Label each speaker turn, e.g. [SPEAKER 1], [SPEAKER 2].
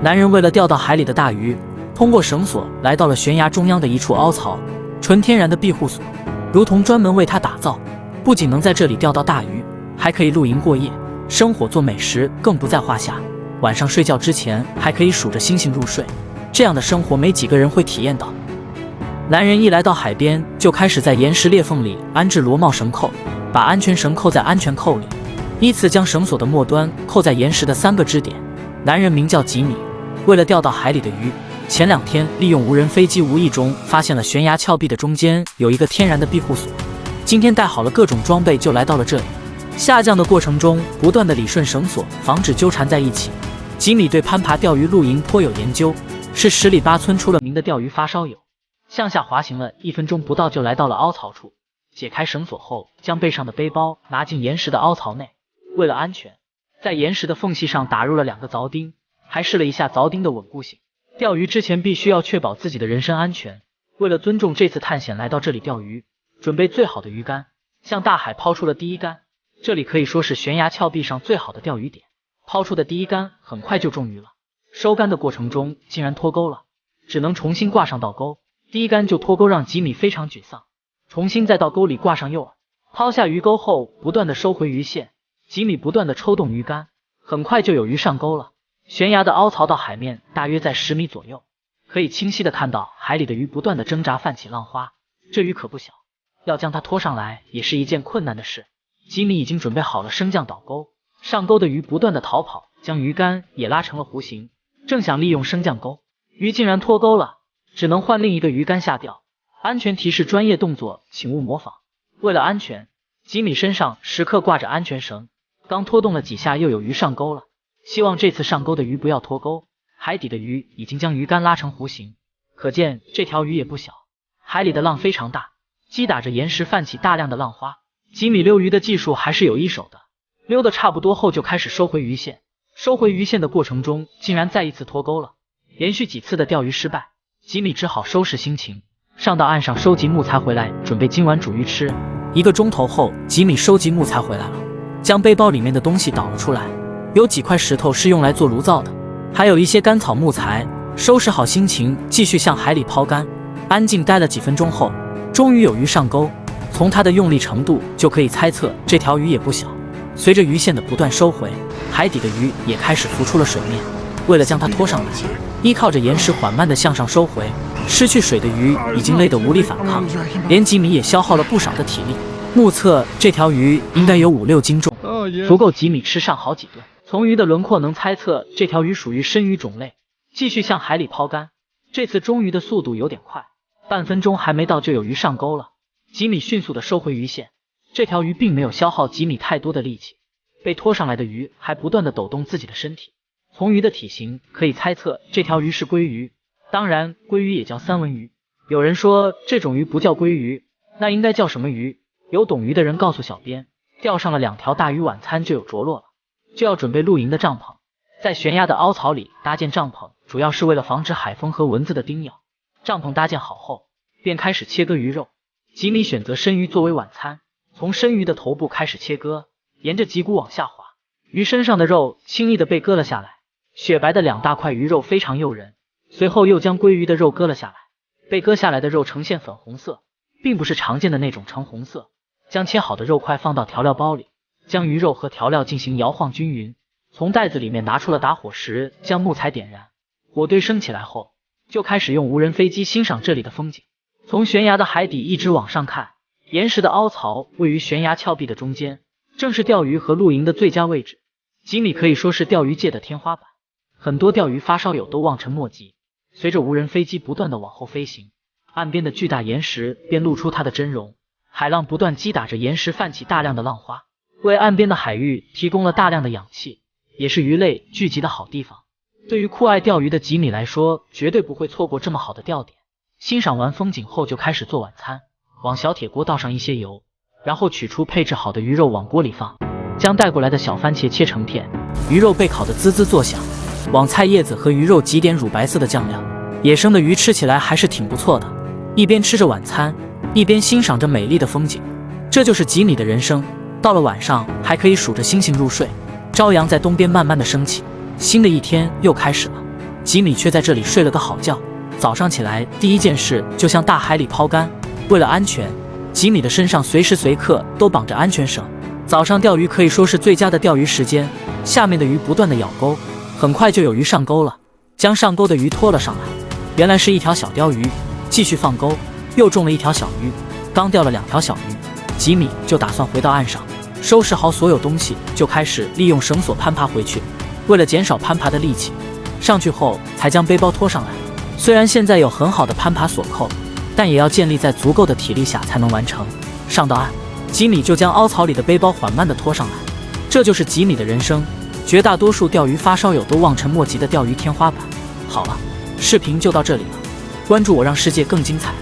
[SPEAKER 1] 男人为了钓到海里的大鱼，通过绳索来到了悬崖中央的一处凹槽，纯天然的庇护所，如同专门为他打造。不仅能在这里钓到大鱼，还可以露营过夜，生火做美食更不在话下。晚上睡觉之前还可以数着星星入睡，这样的生活没几个人会体验到。男人一来到海边，就开始在岩石裂缝里安置螺帽绳扣，把安全绳扣在安全扣里，依次将绳索的末端扣在岩石的3个支点。男人名叫吉米，为了钓到海里的鱼，前2天利用无人飞机无意中发现了悬崖峭壁的中间有一个天然的庇护所。今天带好了各种装备就来到了这里。下降的过程中不断的理顺绳索，防止纠缠在一起。吉米对攀爬钓鱼露营颇有研究，是10里8村出了名的钓鱼发烧友。向下滑行了1分钟不到就来到了凹槽处，解开绳索后将背上的背包拿进岩石的凹槽内。为了安全，在岩石的缝隙上打入了2个凿钉，还试了一下凿钉的稳固性。钓鱼之前必须要确保自己的人身安全。为了尊重这次探险来到这里钓鱼，准备最好的鱼竿，向大海抛出了第一竿。这里可以说是悬崖峭壁上最好的钓鱼点。抛出的第一竿很快就中鱼了，收竿的过程中竟然脱钩了，只能重新挂上倒钩。第一竿就脱钩让吉米非常沮丧，重新在倒钩里挂上诱饵，抛下鱼钩后不断的收回鱼线。吉米不断的抽动鱼竿，很快就有鱼上钩了。悬崖的凹槽到海面大约在10米左右，可以清晰的看到海里的鱼不断的挣扎泛起浪花，这鱼可不小，要将它拖上来也是一件困难的事。吉米已经准备好了升降倒钩，上钩的鱼不断的逃跑，将鱼竿也拉成了弧形，正想利用升降钩，鱼竟然脱钩了，只能换另一个鱼竿下钓。安全提示：专业动作请勿模仿。为了安全，吉米身上时刻挂着安全绳，刚拖动了几下又有鱼上钩了，希望这次上钩的鱼不要脱钩。海底的鱼已经将鱼竿拉成弧形，可见这条鱼也不小。海里的浪非常大，击打着岩石泛起大量的浪花。吉米溜鱼的技术还是有一手的，溜得差不多后就开始收回鱼线。收回鱼线的过程中竟然再一次脱钩了，连续几次的钓鱼失败，吉米只好收拾心情，上到岸上收集木材回来，准备今晚煮鱼吃。1个钟头后，吉米收集木材回来了，将背包里面的东西倒了出来，有几块石头是用来做炉灶的，还有一些干草木材。收拾好心情，继续向海里抛竿。安静待了几分钟后，终于有鱼上钩。从它的用力程度就可以猜测这条鱼也不小。随着鱼线的不断收回，海底的鱼也开始浮出了水面。为了将它拖上来，依靠着岩石缓慢地向上收回。失去水的鱼已经累得无力反抗，连吉米也消耗了不少的体力。目测这条鱼应该有5、6斤重，足够吉米吃上好几顿。从鱼的轮廓能猜测这条鱼属于深鱼种类。继续向海里抛竿，这次中鱼的速度有点快，半分钟还没到就有鱼上钩了。吉米迅速地收回鱼线，这条鱼并没有消耗吉米太多的力气，被拖上来的鱼还不断地抖动自己的身体。从鱼的体型可以猜测这条鱼是鲑鱼，当然鲑鱼也叫三文鱼。有人说这种鱼不叫鲑鱼，那应该叫什么鱼？有懂鱼的人告诉小编，钓上了2条大鱼，晚餐就有着落了。就要准备露营的帐篷，在悬崖的凹槽里搭建帐篷，主要是为了防止海风和蚊子的叮咬。帐篷搭建好后，便开始切割鱼肉。吉米选择生鱼作为晚餐，从生鱼的头部开始切割，沿着脊骨往下滑，鱼身上的肉轻易的被割了下来，雪白的2大块鱼肉非常诱人。随后又将鲑鱼的肉割了下来，被割下来的肉呈现粉红色，并不是常见的那种橙红色。将切好的肉块放到调料包里，将鱼肉和调料进行摇晃均匀。从袋子里面拿出了打火石，将木材点燃，火堆升起来后，就开始用无人飞机欣赏这里的风景。从悬崖的海底一直往上看，岩石的凹槽位于悬崖峭壁的中间，正是钓鱼和露营的最佳位置。吉米可以说是钓鱼界的天花板，很多钓鱼发烧友都望尘莫及。随着无人飞机不断的往后飞行，岸边的巨大岩石便露出它的真容，海浪不断击打着岩石，泛起大量的浪花，为岸边的海域提供了大量的氧气，也是鱼类聚集的好地方。对于酷爱钓鱼的吉米来说，绝对不会错过这么好的钓点。欣赏完风景后，就开始做晚餐，往小铁锅倒上一些油，然后取出配置好的鱼肉往锅里放，将带过来的小番茄切成片，鱼肉被烤得滋滋作响，往菜叶子和鱼肉挤点乳白色的酱料，野生的鱼吃起来还是挺不错的。一边吃着晚餐，一边欣赏着美丽的风景，这就是吉米的人生。到了晚上还可以数着星星入睡，朝阳在东边慢慢的升起，新的一天又开始了。吉米却在这里睡了个好觉。早上起来，第一件事就向大海里抛竿。为了安全，吉米的身上随时随刻都绑着安全绳。早上钓鱼可以说是最佳的钓鱼时间，下面的鱼不断的咬钩，很快就有鱼上钩了。将上钩的鱼拖了上来，原来是一条小鲷鱼。继续放钩，又中了一条小鱼。刚钓了2条小鱼，吉米就打算回到岸上，收拾好所有东西，就开始利用绳索攀爬回去。为了减少攀爬的力气，上去后才将背包拖上来。虽然现在有很好的攀爬锁扣，但也要建立在足够的体力下才能完成。上到岸，吉米就将凹槽里的背包缓慢地拖上来。这就是吉米的人生，绝大多数钓鱼发烧友都望尘莫及的钓鱼天花板。好了，视频就到这里了，关注我，让世界更精彩。